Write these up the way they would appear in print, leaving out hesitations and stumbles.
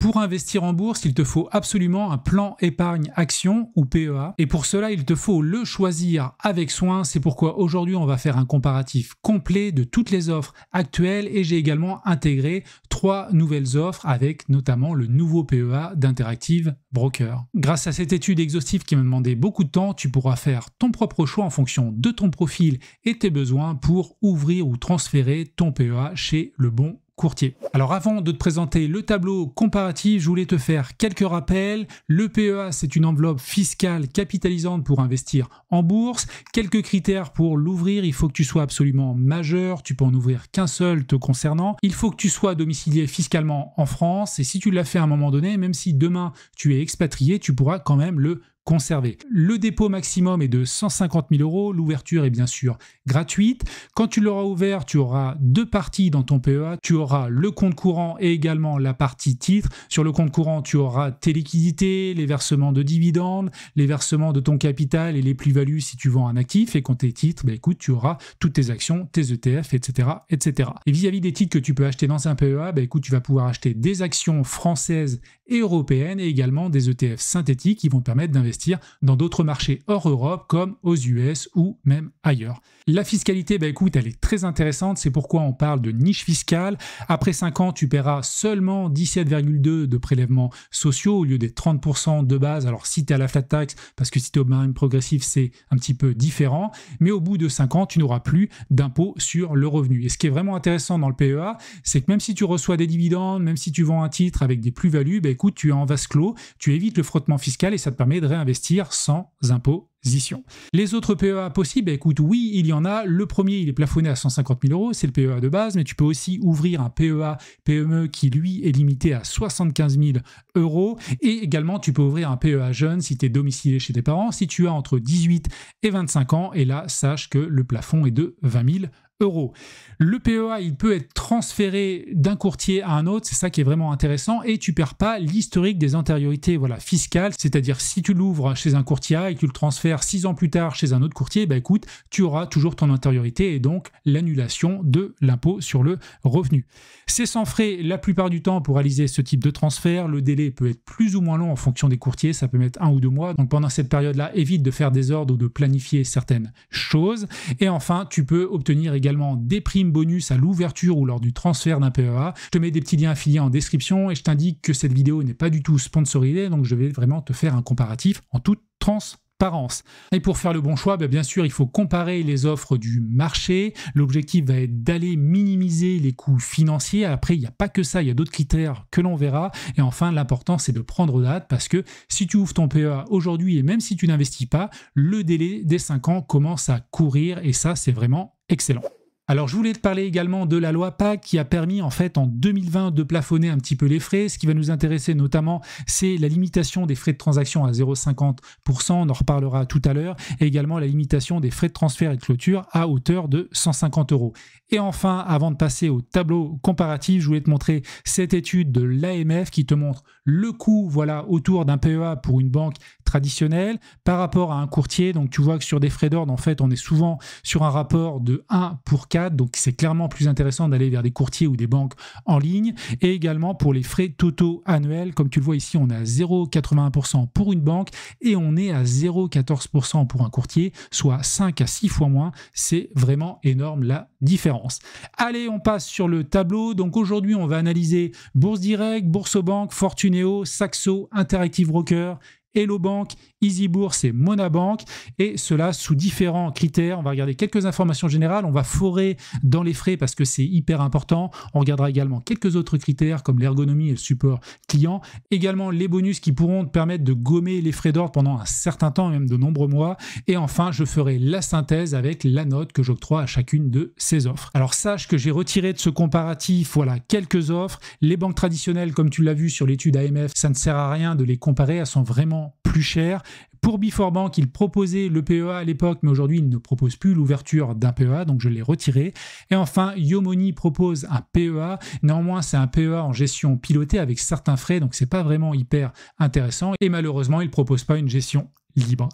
Pour investir en bourse, il te faut absolument un plan épargne action ou PEA et pour cela, il te faut le choisir avec soin. C'est pourquoi aujourd'hui, on va faire un comparatif complet de toutes les offres actuelles et j'ai également intégré 3 nouvelles offres avec notamment le nouveau PEA d'Interactive Brokers. Grâce à cette étude exhaustive qui m'a demandé beaucoup de temps, tu pourras faire ton propre choix en fonction de ton profil et tes besoins pour ouvrir ou transférer ton PEA chez le bon courtier. Alors avant de te présenter le tableau comparatif, je voulais te faire quelques rappels. Le PEA, c'est une enveloppe fiscale capitalisante pour investir en bourse. Quelques critères pour l'ouvrir, il faut que tu sois absolument majeur, tu peux en ouvrir qu'un seul te concernant. Il faut que tu sois domicilié fiscalement en France et si tu l'as fait à un moment donné, même si demain tu es expatrié, tu pourras quand même le conserver. Le dépôt maximum est de 150 000 €. L'ouverture est bien sûr gratuite. Quand tu l'auras ouvert, tu auras 2 parties dans ton PEA. Tu auras le compte courant et également la partie titre. Sur le compte courant, tu auras tes liquidités, les versements de dividendes, les versements de ton capital et les plus-values si tu vends un actif. Et quand tes titres, écoute, tu auras toutes tes actions, tes ETF, etc., etc. Et vis-à-vis des titres que tu peux acheter dans un PEA, écoute, tu vas pouvoir acheter des actions françaises et européennes et également des ETF synthétiques qui vont te permettre d'investir dans d'autres marchés hors Europe comme aux US ou même ailleurs. La fiscalité, écoute, elle est très intéressante, c'est pourquoi on parle de niche fiscale. Après 5 ans, tu paieras seulement 17,2 de prélèvements sociaux au lieu des 30% de base. Alors si tu es à la flat tax, parce que si tu es au barème progressif, c'est un petit peu différent, mais au bout de 5 ans, tu n'auras plus d'impôt sur le revenu. Et ce qui est vraiment intéressant dans le PEA, c'est que même si tu reçois des dividendes, même si tu vends un titre avec des plus-values, écoute, tu es en vase clos, tu évites le frottement fiscal et ça te permet de réinvestir sans imposition. Les autres PEA possibles, écoute, oui, il y en a. Le premier, il est plafonné à 150 000 €, c'est le PEA de base, mais tu peux aussi ouvrir un PEA PME qui, lui, est limité à 75 000 €. Et également, tu peux ouvrir un PEA jeune si tu es domicilié chez tes parents, si tu as entre 18 et 25 ans. Et là, sache que le plafond est de 20 000 €. Le PEA, il peut être transféré d'un courtier à un autre, c'est ça qui est vraiment intéressant, et tu perds pas l'historique des antériorités fiscales, c'est-à-dire si tu l'ouvres chez un courtier A et que tu le transfères 6 ans plus tard chez un autre courtier, écoute, tu auras toujours ton antériorité et donc l'annulation de l'impôt sur le revenu. C'est sans frais la plupart du temps pour réaliser ce type de transfert, le délai peut être plus ou moins long en fonction des courtiers, ça peut mettre 1 ou 2 mois, donc pendant cette période-là, évite de faire des ordres ou de planifier certaines choses, et enfin, tu peux obtenir également des primes bonus à l'ouverture ou lors du transfert d'un PEA. Je te mets des petits liens affiliés en description et je t'indique que cette vidéo n'est pas du tout sponsorisée, donc je vais vraiment te faire un comparatif en toute transparence. Et pour faire le bon choix, bien sûr, il faut comparer les offres du marché. L'objectif va être d'aller minimiser les coûts financiers. Après, il n'y a pas que ça, il y a d'autres critères que l'on verra. Et enfin, l'important, c'est de prendre date parce que si tu ouvres ton PEA aujourd'hui et même si tu n'investis pas, le délai des 5 ans commence à courir et ça, c'est vraiment excellent. Alors, je voulais te parler également de la loi PAC qui a permis en fait en 2020 de plafonner un petit peu les frais. Ce qui va nous intéresser notamment, c'est la limitation des frais de transaction à 0,50%, on en reparlera tout à l'heure, et également la limitation des frais de transfert et de clôture à hauteur de 150 €. Et enfin, avant de passer au tableau comparatif, je voulais te montrer cette étude de l'AMF qui te montre le coût autour d'un PEA pour une banque traditionnelle par rapport à un courtier. Donc tu vois que sur des frais d'ordre, en fait, on est souvent sur un rapport de 1 pour 4, donc c'est clairement plus intéressant d'aller vers des courtiers ou des banques en ligne. Et également pour les frais totaux annuels, comme tu le vois ici, on est à 0,81% pour une banque et on est à 0,14% pour un courtier, soit 5 à 6 fois moins. C'est vraiment énorme la différence. Allez, on passe sur le tableau. Donc aujourd'hui, on va analyser Bourse Direct, Boursobank, Fortuneo, Saxo, Interactive Brokers, Hello Bank, Easy Bourse et Monabank, et cela sous différents critères. On va regarder quelques informations générales, on va forer dans les frais parce que c'est hyper important. On regardera également quelques autres critères comme l'ergonomie et le support client, également les bonus qui pourront te permettre de gommer les frais d'ordre pendant un certain temps, même de nombreux mois, et enfin je ferai la synthèse avec la note que j'octroie à chacune de ces offres. Alors sache que j'ai retiré de ce comparatif quelques offres. Les banques traditionnelles, comme tu l'as vu sur l'étude AMF, ça ne sert à rien de les comparer, elles sont vraiment plus chères. Pour Before il proposait le PEA à l'époque, mais aujourd'hui, il ne propose plus l'ouverture d'un PEA, donc je l'ai retiré. Et enfin, YoMoney propose un PEA. Néanmoins, c'est un PEA en gestion pilotée avec certains frais, donc c'est pas vraiment hyper intéressant. Et malheureusement, il ne propose pas une gestion libre.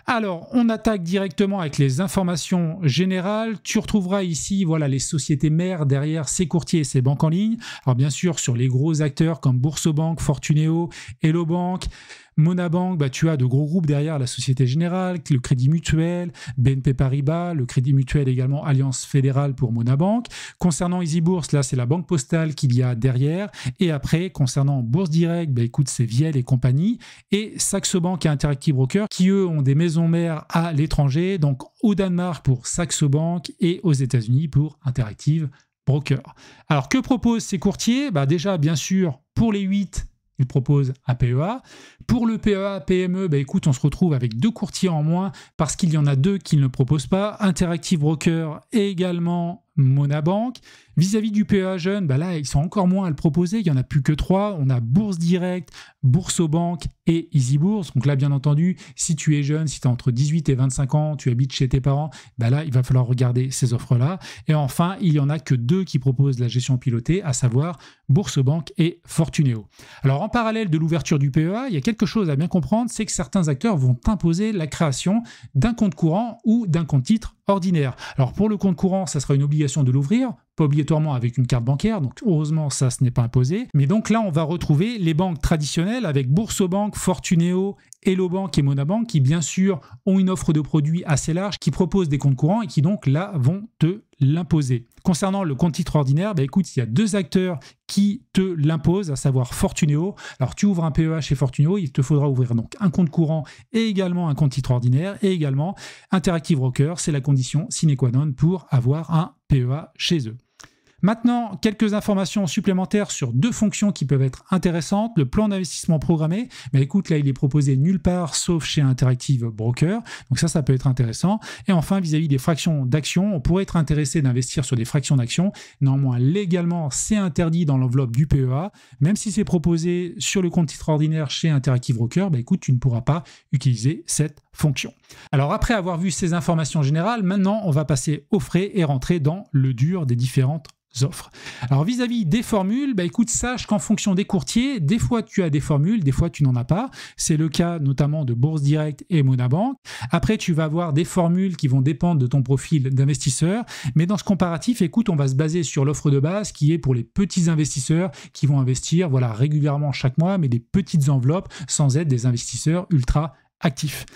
Alors, on attaque directement avec les informations générales. Tu retrouveras ici, voilà, les sociétés mères derrière ces courtiers et ces banques en ligne. Alors bien sûr, sur les gros acteurs comme Boursobank, Fortuneo, Hello Bank, Monabank, tu as de gros groupes derrière, la Société Générale, le Crédit Mutuel, BNP Paribas, le Crédit Mutuel également, Alliance Fédérale pour Monabank. Concernant EasyBourse, là c'est la Banque Postale qu'il y a derrière. Et après, concernant Bourse Direct, écoute, c'est Viel et compagnie. Et Saxo Bank et Interactive Brokers qui eux ont des maisons mères à l'étranger, donc au Danemark pour Saxo Bank et aux États-Unis pour Interactive Brokers. Alors que proposent ces courtiers? Déjà, bien sûr, pour les 8, il propose un PEA. Pour le PEA PME, écoute, on se retrouve avec 2 courtiers en moins parce qu'il y en a 2 qui ne le proposent pas. Interactive Broker et également Monabank. Vis-à-vis du PEA jeune, là, ils sont encore moins à le proposer. Il n'y en a plus que 3. On a Bourse Direct, Boursobank et EasyBourse. Donc là, bien entendu, si tu es jeune, si tu as entre 18 et 25 ans, tu habites chez tes parents, là, il va falloir regarder ces offres-là. Et enfin, il n'y en a que 2 qui proposent la gestion pilotée, à savoir Boursobank et Fortuneo. Alors, en parallèle de l'ouverture du PEA, il y a quelque chose à bien comprendre, c'est que certains acteurs vont imposer la création d'un compte courant ou d'un compte titre ordinaire. Alors, pour le compte courant, ça sera une obligation de l'ouvrir, pas obligatoirement avec une carte bancaire, donc heureusement ça, ce n'est pas imposé. Mais donc là, on va retrouver les banques traditionnelles avec Boursobank, Fortuneo, Hello Bank et Monabank qui bien sûr ont une offre de produits assez large, qui proposent des comptes courants et qui donc là vont te l'imposer. Concernant le compte titre ordinaire, écoute, il y a 2 acteurs qui te l'imposent, à savoir Fortuneo. Alors tu ouvres un PEA chez Fortuneo, il te faudra ouvrir donc un compte courant et également un compte titre ordinaire et également Interactive Broker, c'est la condition sine qua non pour avoir un PEA chez eux. Maintenant, quelques informations supplémentaires sur 2 fonctions qui peuvent être intéressantes. Le plan d'investissement programmé, écoute, là, il est proposé nulle part sauf chez Interactive Broker. Donc ça peut être intéressant. Et enfin, vis-à-vis des fractions d'actions, on pourrait être intéressé d'investir sur des fractions d'actions. Néanmoins, légalement, c'est interdit dans l'enveloppe du PEA. Même si c'est proposé sur le compte titre ordinaire chez Interactive Broker, écoute, tu ne pourras pas utiliser cette fonction. Alors après avoir vu ces informations générales, maintenant, on va passer aux frais et rentrer dans le dur des différentes offres. Alors vis-à-vis des formules, écoute, sache qu'en fonction des courtiers, des fois tu as des formules, des fois tu n'en as pas. C'est le cas notamment de Bourse Direct et Monabank. Après, tu vas avoir des formules qui vont dépendre de ton profil d'investisseur. Mais dans ce comparatif, écoute, on va se baser sur l'offre de base qui est pour les petits investisseurs qui vont investir régulièrement chaque mois, mais des petites enveloppes sans être des investisseurs ultra actifs.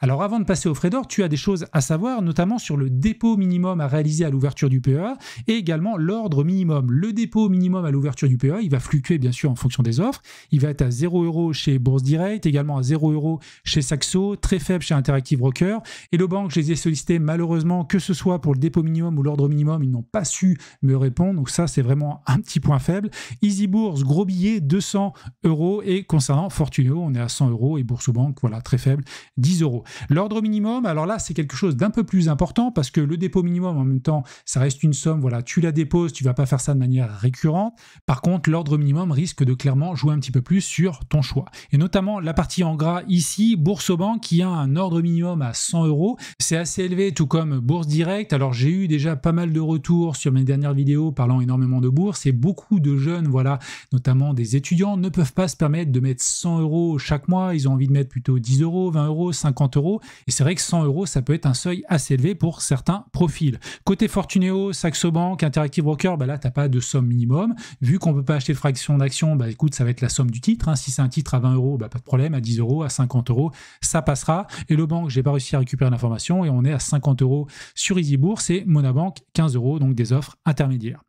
Alors avant de passer aux frais d'or, tu as des choses à savoir, notamment sur le dépôt minimum à réaliser à l'ouverture du PEA et également l'ordre minimum. Le dépôt minimum à l'ouverture du PEA, il va fluctuer bien sûr en fonction des offres. Il va être à 0 € chez Bourse Direct, également à 0 € chez Saxo, très faible chez Interactive Broker. Hello Bank, je les ai sollicités malheureusement, que ce soit pour le dépôt minimum ou l'ordre minimum, ils n'ont pas su me répondre. Donc ça, c'est vraiment un petit point faible. EasyBourse, gros billet, 200 €. Et concernant Fortuneo, on est à 100 € et Boursobank, très faible, 10 €. L'ordre minimum, alors là, c'est quelque chose d'un peu plus important parce que le dépôt minimum, en même temps, ça reste une somme, tu la déposes, tu vas pas faire ça de manière récurrente. Par contre, l'ordre minimum risque de clairement jouer un petit peu plus sur ton choix. Et notamment, la partie en gras ici, Boursobank, qui a un ordre minimum à 100 €. C'est assez élevé, tout comme Bourse Direct. Alors, j'ai eu déjà pas mal de retours sur mes dernières vidéos parlant énormément de bourse et beaucoup de jeunes, notamment des étudiants, ne peuvent pas se permettre de mettre 100 € chaque mois. Ils ont envie de mettre plutôt 10 €, 20 €, 50 €. Et c'est vrai que 100 €, ça peut être un seuil assez élevé pour certains profils. Côté Fortuneo, Saxo Bank, Interactive Broker, là, tu n'as pas de somme minimum. Vu qu'on ne peut pas acheter de fraction d'action, écoute, ça va être la somme du titre. Si c'est un titre à 20 €, pas de problème. À 10 €, à 50 €, ça passera. Et le banque, j'ai pas réussi à récupérer l'information et on est à 50 € sur EasyBourse et Monabank, 15 €, donc des offres intermédiaires.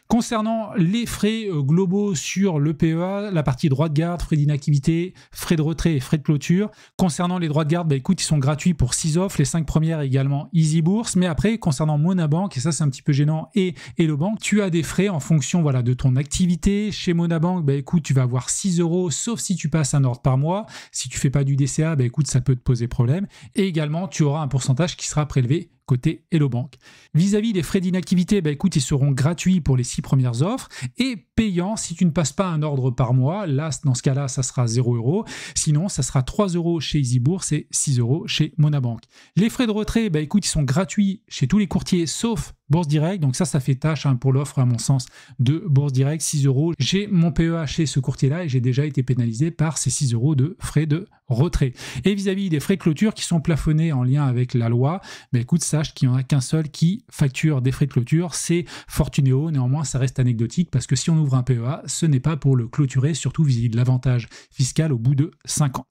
Concernant les frais globaux sur le PEA, la partie droit de garde, frais d'inactivité, frais de retrait et frais de clôture. Concernant les droits de garde, écoute, ils sont gratuits pour 6 offres, les 5 premières également EasyBourse. Mais après, concernant Monabank, et ça c'est un petit peu gênant, et Hello Bank, tu as des frais en fonction de ton activité. Chez Monabank, écoute, tu vas avoir 6 €, sauf si tu passes un ordre par mois. Si tu fais pas du DCA, écoute, ça peut te poser problème. Et également, tu auras un pourcentage qui sera prélevé côté Hello Bank. Vis-à-vis des frais d'inactivité, écoute, ils seront gratuits pour les 6 premières offres et payants si tu ne passes pas un ordre par mois. Là, dans ce cas-là, ça sera 0 €. Sinon, ça sera 3 € chez EasyBourse et 6 € chez Monabank. Les frais de retrait, écoute, ils sont gratuits chez tous les courtiers sauf Bourse Direct, donc ça fait tâche pour l'offre à mon sens de Bourse Direct, 6 €. J'ai mon PEA chez ce courtier-là et j'ai déjà été pénalisé par ces 6 € de frais de retrait. Et vis-à-vis des frais de clôture qui sont plafonnés en lien avec la loi, écoute, sache qu'il n'y en a qu'un seul qui facture des frais de clôture, c'est Fortuneo. Néanmoins, ça reste anecdotique parce que si on ouvre un PEA, ce n'est pas pour le clôturer, surtout vis-à-vis de l'avantage fiscal au bout de 5 ans.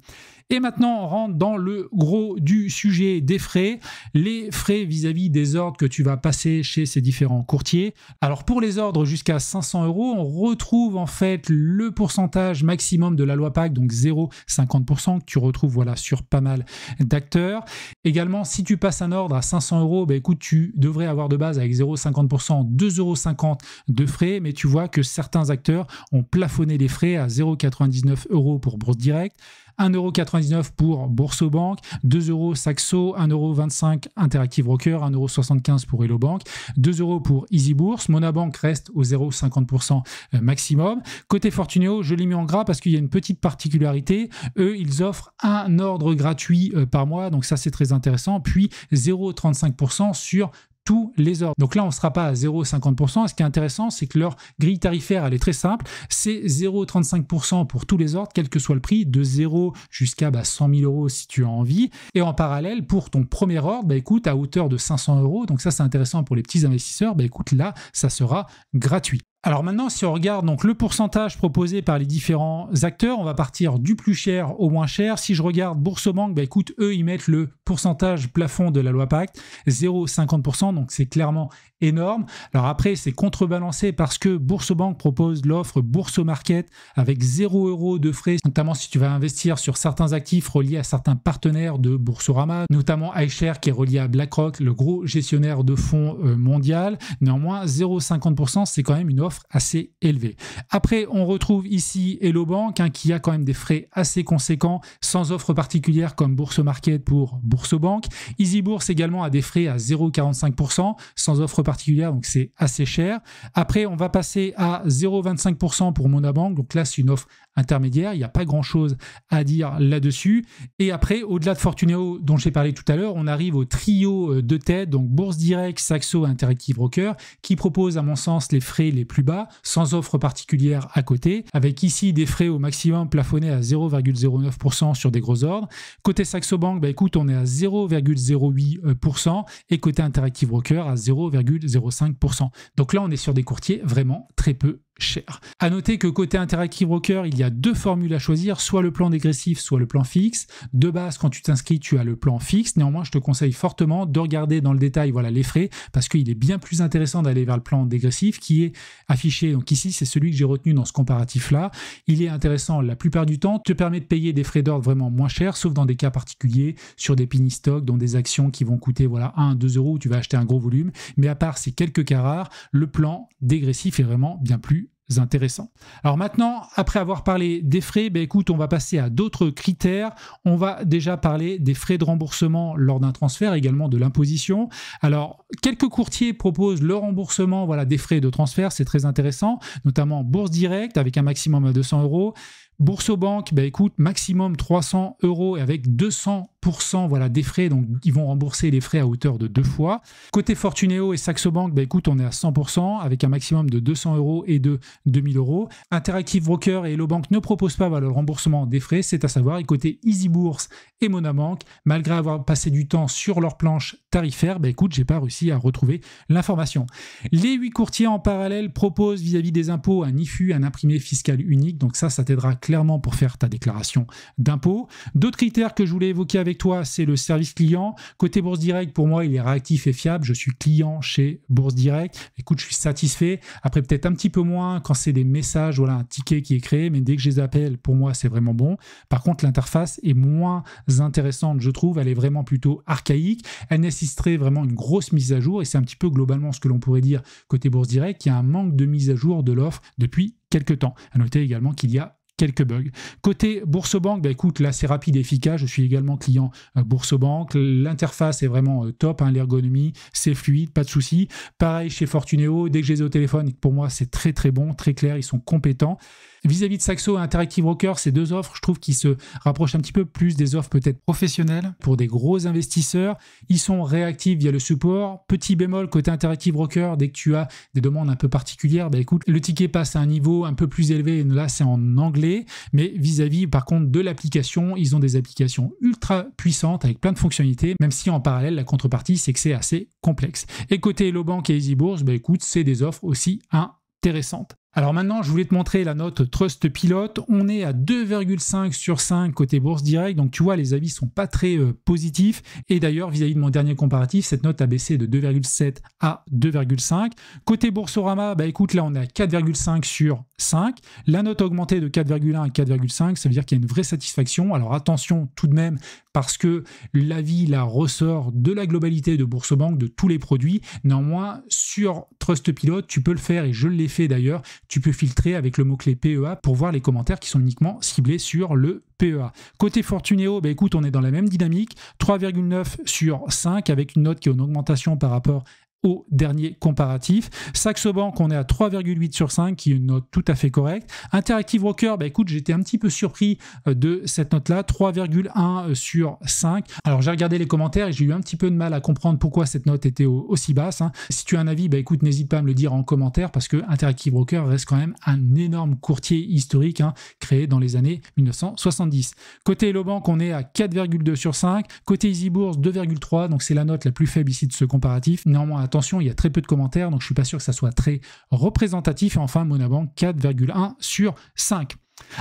Et maintenant, on rentre dans le gros du sujet des frais, les frais vis-à-vis des ordres que tu vas passer chez ces différents courtiers. Alors pour les ordres jusqu'à 500 €, on retrouve en fait le pourcentage maximum de la loi Pacte, donc 0,50% que tu retrouves sur pas mal d'acteurs. Également, si tu passes un ordre à 500 €, écoute, tu devrais avoir de base avec 0,50% 2,50 € de frais, mais tu vois que certains acteurs ont plafonné les frais à 0,99 € pour Bourse Direct, 1,99 € pour Boursobank, 2 € Saxo, 1,25 € Interactive Broker, 1,75 € pour Hello Bank, 2 € pour EasyBourse. Monabank reste au 0,50% maximum. Côté Fortuneo, je l'ai mis en gras parce qu'il y a une petite particularité. Eux, ils offrent un ordre gratuit par mois, donc ça c'est très intéressant. Puis 0,35% sur tous les ordres. Donc là, on ne sera pas à 0,50%. Ce qui est intéressant, c'est que leur grille tarifaire, elle est très simple. C'est 0,35% pour tous les ordres, quel que soit le prix, de 0 jusqu'à 100 000 € si tu as envie. Et en parallèle, pour ton premier ordre, écoute, à hauteur de 500 €, donc ça c'est intéressant pour les petits investisseurs, écoute, là, ça sera gratuit. Alors maintenant, si on regarde donc le pourcentage proposé par les différents acteurs, on va partir du plus cher au moins cher. Si je regarde Boursobank, écoute, eux, ils mettent le pourcentage plafond de la loi Pacte, 0,50%, donc c'est clairement énorme. Alors après, c'est contrebalancé parce que Boursobank propose l'offre Boursomarket avec 0 € de frais, notamment si tu vas investir sur certains actifs reliés à certains partenaires de Boursorama, notamment iShares qui est relié à BlackRock, le gros gestionnaire de fonds mondial. Néanmoins, 0,50%, c'est quand même une offre assez élevée. Après, on retrouve ici Hello Bank qui a quand même des frais assez conséquents, sans offre particulière comme Boursomarket pour Boursobank. EasyBourse également a des frais à 0,45%, sans offre particulière, donc c'est assez cher. Après, on va passer à 0,25% pour Monabank, donc là c'est une offre intermédiaire, il n'y a pas grand chose à dire là-dessus. Et après, au-delà de Fortuneo dont j'ai parlé tout à l'heure, on arrive au trio de tête, donc Bourse Direct, Saxo, Interactive Broker, qui propose à mon sens les frais les plus bas, sans offre particulière à côté, avec ici des frais au maximum plafonnés à 0,09% sur des gros ordres. Côté Saxo Bank, écoute, on est à 0,08% et côté Interactive Broker à 0,05%. Donc là, on est sur des courtiers vraiment très peu cher. À noter que côté Interactive Broker, il y a deux formules à choisir, soit le plan dégressif, soit le plan fixe. De base, quand tu t'inscris, tu as le plan fixe. Néanmoins, je te conseille fortement de regarder dans le détail les frais, parce qu'il est bien plus intéressant d'aller vers le plan dégressif qui est affiché. Donc ici, c'est celui que j'ai retenu dans ce comparatif-là. Il est intéressant la plupart du temps, te permet de payer des frais d'ordre vraiment moins chers, sauf dans des cas particuliers, sur des penny stocks, dans des actions qui vont coûter 1, 2 € où tu vas acheter un gros volume. Mais à part ces quelques cas rares, le plan dégressif est vraiment bien plus intéressant. Alors maintenant, après avoir parlé des frais, écoute, on va passer à d'autres critères. On va déjà parler des frais de remboursement lors d'un transfert, également de l'imposition. Alors, quelques courtiers proposent le remboursement des frais de transfert, c'est très intéressant, notamment Bourse Direct avec un maximum à 200 €. Boursobank, écoute, maximum 300 € et avec 200% des frais, donc ils vont rembourser les frais à hauteur de 2 fois. Côté Fortuneo et Saxo Bank, écoute, on est à 100% avec un maximum de 200 € et de 2000 €. Interactive Broker et Hello Bank ne proposent pas le remboursement des frais, c'est à savoir. Et côté EasyBourse et Monabank, malgré avoir passé du temps sur leur planche tarifaire, écoute, j'ai pas réussi à retrouver l'information. Les 8 courtiers en parallèle proposent vis-à-vis des impôts un IFU, un imprimé fiscal unique, donc ça t'aidera clairement pour faire ta déclaration d'impôt. D'autres critères que je voulais évoquer avec toi, c'est le service client. Côté Bourse Direct, pour moi, il est réactif et fiable. Je suis client chez Bourse Direct. Écoute, je suis satisfait. Après, peut-être un petit peu moins quand c'est des messages, un ticket qui est créé, mais dès que je les appelle, pour moi, c'est vraiment bon. Par contre, l'interface est moins intéressante, je trouve. Elle est vraiment plutôt archaïque. Elle nécessiterait vraiment une grosse mise à jour et c'est un petit peu globalement ce que l'on pourrait dire côté Bourse Direct. Il y a un manque de mise à jour de l'offre depuis quelques temps. À noter également qu'il y a quelques bugs. Côté Boursorama, bah écoute, là c'est rapide et efficace. Je suis également client Boursorama. L'interface est vraiment top, hein, l'ergonomie, c'est fluide, pas de souci. Pareil chez Fortuneo, dès que je les ai au téléphone, pour moi c'est très très bon, très clair, ils sont compétents. Vis-à-vis de Saxo et Interactive Brokers, ces deux offres, je trouve qu'ils se rapprochent un petit peu plus des offres peut-être professionnelles pour des gros investisseurs. Ils sont réactifs via le support. Petit bémol côté Interactive Brokers, dès que tu as des demandes un peu particulières, bah écoute, le ticket passe à un niveau un peu plus élevé. Là, c'est en anglais, mais vis-à-vis par contre de l'application, ils ont des applications ultra puissantes avec plein de fonctionnalités, même si en parallèle, la contrepartie, c'est que c'est assez complexe. Et côté Hello Bank et Easy Bourse, bah écoute, c'est des offres aussi intéressantes. Alors maintenant, je voulais te montrer la note Trustpilot. On est à 2,5 sur 5 côté Bourse Direct. Donc tu vois, les avis sont pas très positifs. Et d'ailleurs, vis-à-vis de mon dernier comparatif, cette note a baissé de 2,7 à 2,5. Côté Boursorama, bah écoute, là on est à 4,5 sur 5. La note a augmenté de 4,1 à 4,5. Ça veut dire qu'il y a une vraie satisfaction. Alors attention tout de même, parce que l'avis là ressort de la globalité de Boursorama, de tous les produits. Néanmoins, sur Trustpilot, tu peux le faire, et je l'ai fait d'ailleurs. Tu peux filtrer avec le mot-clé PEA pour voir les commentaires qui sont uniquement ciblés sur le PEA. Côté Fortuneo, bah écoute, on est dans la même dynamique, 3,9 sur 5 avec une note qui est en augmentation par rapport au dernier comparatif. Saxo Bank, on est à 3,8 sur 5, qui est une note tout à fait correcte. Interactive Brokers, bah écoute, j'étais un petit peu surpris de cette note-là, 3,1 sur 5. Alors j'ai regardé les commentaires et j'ai eu un petit peu de mal à comprendre pourquoi cette note était aussi basse, hein. Si tu as un avis, bah écoute, n'hésite pas à me le dire en commentaire, parce que Interactive Brokers reste quand même un énorme courtier historique, hein, créé dans les années 1970. Côté Hello Bank, on est à 4,2 sur 5. Côté Easy Bourse, 2,3, donc c'est la note la plus faible ici de ce comparatif. Néanmoins, attention, il y a très peu de commentaires, donc je ne suis pas sûr que ça soit très représentatif. Et enfin, Monabank, 4,1 sur 5.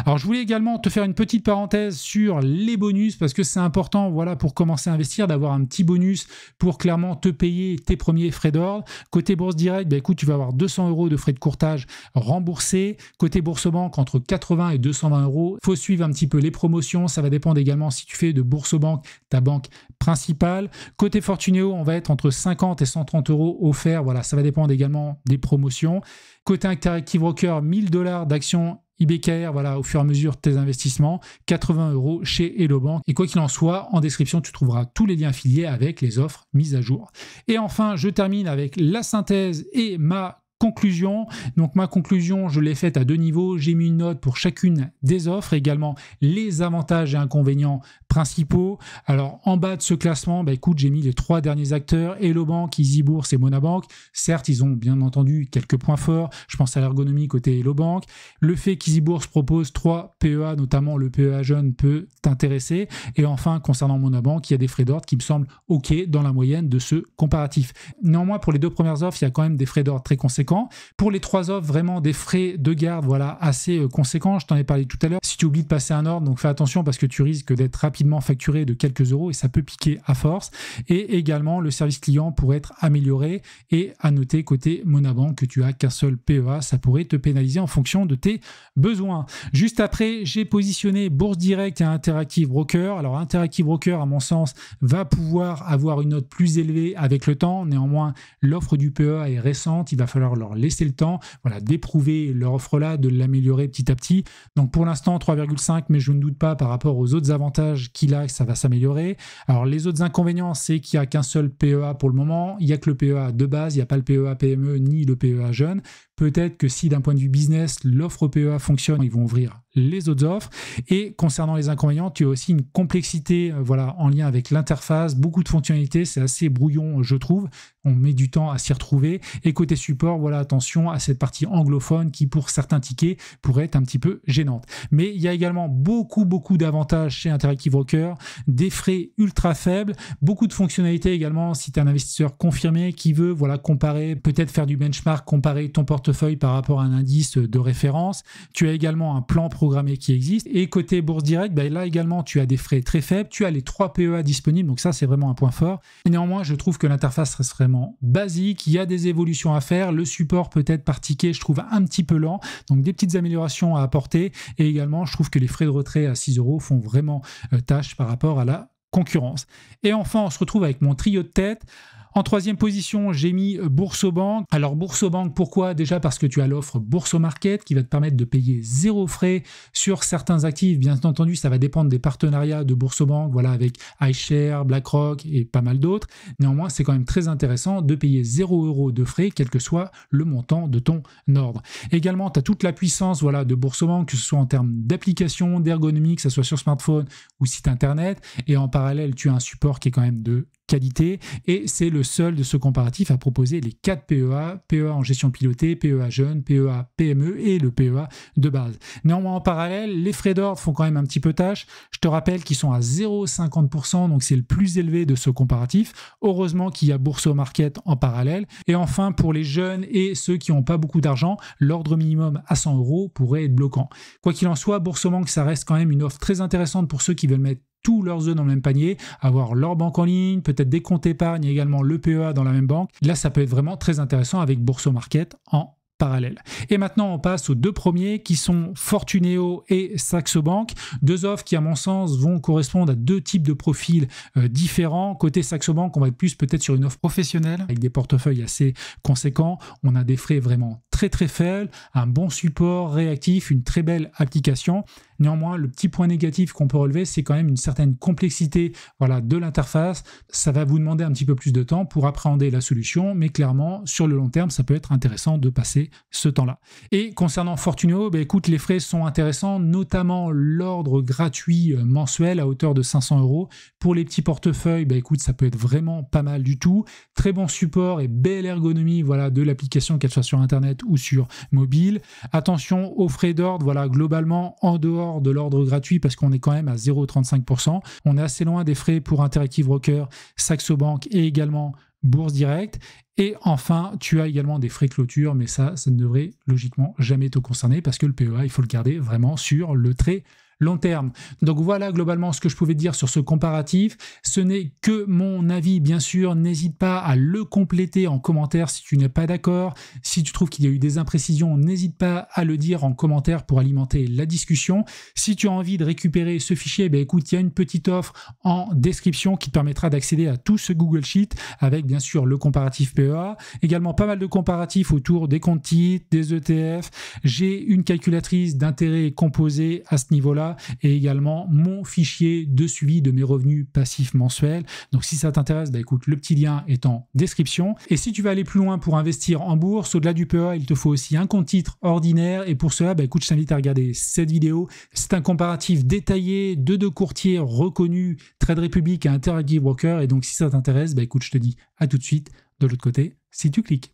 Alors je voulais également te faire une petite parenthèse sur les bonus, parce que c'est important, voilà, pour commencer à investir, d'avoir un petit bonus pour clairement te payer tes premiers frais d'ordre. Côté Bourse Direct, bah écoute, tu vas avoir 200 € de frais de courtage remboursés. Côté Boursorama, entre 80 et 220 €. Il faut suivre un petit peu les promotions, ça va dépendre également si tu fais de Boursorama ta banque principale. Côté Fortuneo, on va être entre 50 et 130 € offerts, voilà, ça va dépendre également des promotions. Côté Interactive Brokers, 1000 $ d'actions IBKR, voilà, au fur et à mesure de tes investissements, 80 € chez Hello Bank. Et quoi qu'il en soit, en description, tu trouveras tous les liens affiliés avec les offres mises à jour. Et enfin, je termine avec la synthèse et ma conclusion. Donc ma conclusion, je l'ai faite à deux niveaux. J'ai mis une note pour chacune des offres, également les avantages et inconvénients principaux. Alors en bas de ce classement, bah écoute, j'ai mis les trois derniers acteurs, Hello Bank, Easy Bourse et Monabank. Certes, ils ont bien entendu quelques points forts. Je pense à l'ergonomie côté Hello Bank. Le fait qu'Easy Bourse propose 3 PEA, notamment le PEA jeune, peut t'intéresser. Et enfin, concernant Monabank, il y a des frais d'ordre qui me semblent OK dans la moyenne de ce comparatif. Néanmoins, pour les deux premières offres, il y a quand même des frais d'ordre très conséquents. Pour les trois offres, vraiment des frais de garde, voilà, assez conséquents. Je t'en ai parlé tout à l'heure. Si tu oublies de passer un ordre, donc fais attention, parce que tu risques d'être rapidement facturé de quelques euros et ça peut piquer à force. Et également, le service client pourrait être amélioré. Et à noter côté Monabank que tu as qu'un seul PEA, ça pourrait te pénaliser en fonction de tes besoins. Juste après, j'ai positionné Bourse Direct et Interactive Brokers. Alors Interactive Brokers, à mon sens, va pouvoir avoir une note plus élevée avec le temps. Néanmoins, l'offre du PEA est récente. Il va falloir leur laisser le temps, voilà, d'éprouver leur offre-là, de l'améliorer petit à petit. Donc pour l'instant, 3,5, mais je ne doute pas par rapport aux autres avantages qu'il a que ça va s'améliorer. Alors les autres inconvénients, c'est qu'il n'y a qu'un seul PEA pour le moment. Il n'y a que le PEA de base, il n'y a pas le PEA PME ni le PEA jeune. Peut-être que si d'un point de vue business, l'offre PEA fonctionne, ils vont ouvrir les autres offres. Et concernant les inconvénients, tu as aussi une complexité, voilà, en lien avec l'interface, beaucoup de fonctionnalités, c'est assez brouillon, je trouve. On met du temps à s'y retrouver. Et côté support, voilà, attention à cette partie anglophone qui, pour certains tickets, pourrait être un petit peu gênante. Mais il y a également beaucoup d'avantages chez Interactive Brokers, des frais ultra faibles, beaucoup de fonctionnalités également si tu es un investisseur confirmé qui veut, voilà, comparer, peut-être faire du benchmark, comparer ton portefeuille par rapport à un indice de référence. Tu as également un plan programmé qui existe. Et côté Bourse Direct, ben là également, tu as des frais très faibles. Tu as les 3 PEA disponibles, donc ça, c'est vraiment un point fort. Et néanmoins, je trouve que l'interface reste vraiment basique. Il y a des évolutions à faire. Le support peut-être par ticket, je trouve un petit peu lent. Donc, des petites améliorations à apporter. Et également, je trouve que les frais de retrait à 6 € font vraiment tâche par rapport à la concurrence. Et enfin, on se retrouve avec mon trio de tête. En troisième position, j'ai mis Boursobank. Alors Boursobank, pourquoi? Déjà parce que tu as l'offre Boursomarket qui va te permettre de payer 0 frais sur certains actifs. Bien entendu, ça va dépendre des partenariats de Boursobank, voilà, avec iShares, BlackRock et pas mal d'autres. Néanmoins, c'est quand même très intéressant de payer 0 € de frais, quel que soit le montant de ton ordre. Également, tu as toute la puissance, voilà, de Boursobank, que ce soit en termes d'application, d'ergonomie, que ce soit sur smartphone ou site internet. Et en parallèle, tu as un support qui est quand même de qualité, et c'est le seul de ce comparatif à proposer les 4 PEA, PEA en gestion pilotée, PEA jeune, PEA PME et le PEA de base. Néanmoins, en parallèle, les frais d'ordre font quand même un petit peu tâche. Je te rappelle qu'ils sont à 0,50%, donc c'est le plus élevé de ce comparatif. Heureusement qu'il y a Boursomarket en parallèle. Et enfin, pour les jeunes et ceux qui n'ont pas beaucoup d'argent, l'ordre minimum à 100 € pourrait être bloquant. Quoi qu'il en soit, Boursobank, ça reste quand même une offre très intéressante pour ceux qui veulent mettre tous leurs œufs dans le même panier, avoir leur banque en ligne, peut-être des comptes épargne et également le PEA dans la même banque. Là, ça peut être vraiment très intéressant avec Boursomarket en parallèle. Et maintenant, on passe aux deux premiers qui sont Fortuneo et Saxo Bank. Deux offres qui, à mon sens, vont correspondre à deux types de profils différents. Côté Saxo Bank, on va être plus peut-être sur une offre professionnelle avec des portefeuilles assez conséquents. On a des frais vraiment très faibles, un bon support réactif, une très belle application. Néanmoins, le petit point négatif qu'on peut relever, c'est quand même une certaine complexité, voilà, de l'interface. Ça va vous demander un petit peu plus de temps pour appréhender la solution, mais clairement, sur le long terme, ça peut être intéressant de passer ce temps-là. Et concernant Fortuneo, écoute, les frais sont intéressants, notamment l'ordre gratuit mensuel à hauteur de 500 €. Pour les petits portefeuilles, écoute, ça peut être vraiment pas mal du tout. Très bon support et belle ergonomie, voilà, de l'application, qu'elle soit sur Internet ou sur mobile. Attention aux frais d'ordre, voilà, globalement, en dehors de l'ordre gratuit, parce qu'on est quand même à 0,35%. On est assez loin des frais pour Interactive Brokers, Saxo Bank et également Bourse Direct. Et enfin, tu as également des frais clôture, mais ça ne devrait logiquement jamais te concerner parce que le PEA, il faut le garder vraiment sur le très long terme. Donc voilà globalement ce que je pouvais te dire sur ce comparatif. Ce n'est que mon avis, bien sûr. N'hésite pas à le compléter en commentaire si tu n'es pas d'accord. Si tu trouves qu'il y a eu des imprécisions, n'hésite pas à le dire en commentaire pour alimenter la discussion. Si tu as envie de récupérer ce fichier, écoute, il y a une petite offre en description qui te permettra d'accéder à tout ce Google Sheet avec bien sûr le comparatif PEA. Également pas mal de comparatifs autour des comptes titres, des ETF. J'ai une calculatrice d'intérêt composée à ce niveau-là et également mon fichier de suivi de mes revenus passifs mensuels. Donc si ça t'intéresse, écoute, le petit lien est en description. Et si tu veux aller plus loin pour investir en bourse, au-delà du PEA, il te faut aussi un compte titre ordinaire. Et pour cela, écoute, je t'invite à regarder cette vidéo. C'est un comparatif détaillé de deux courtiers reconnus, Trade Republic et Interactive Brokers. Et donc si ça t'intéresse, écoute, je te dis à tout de suite de l'autre côté si tu cliques.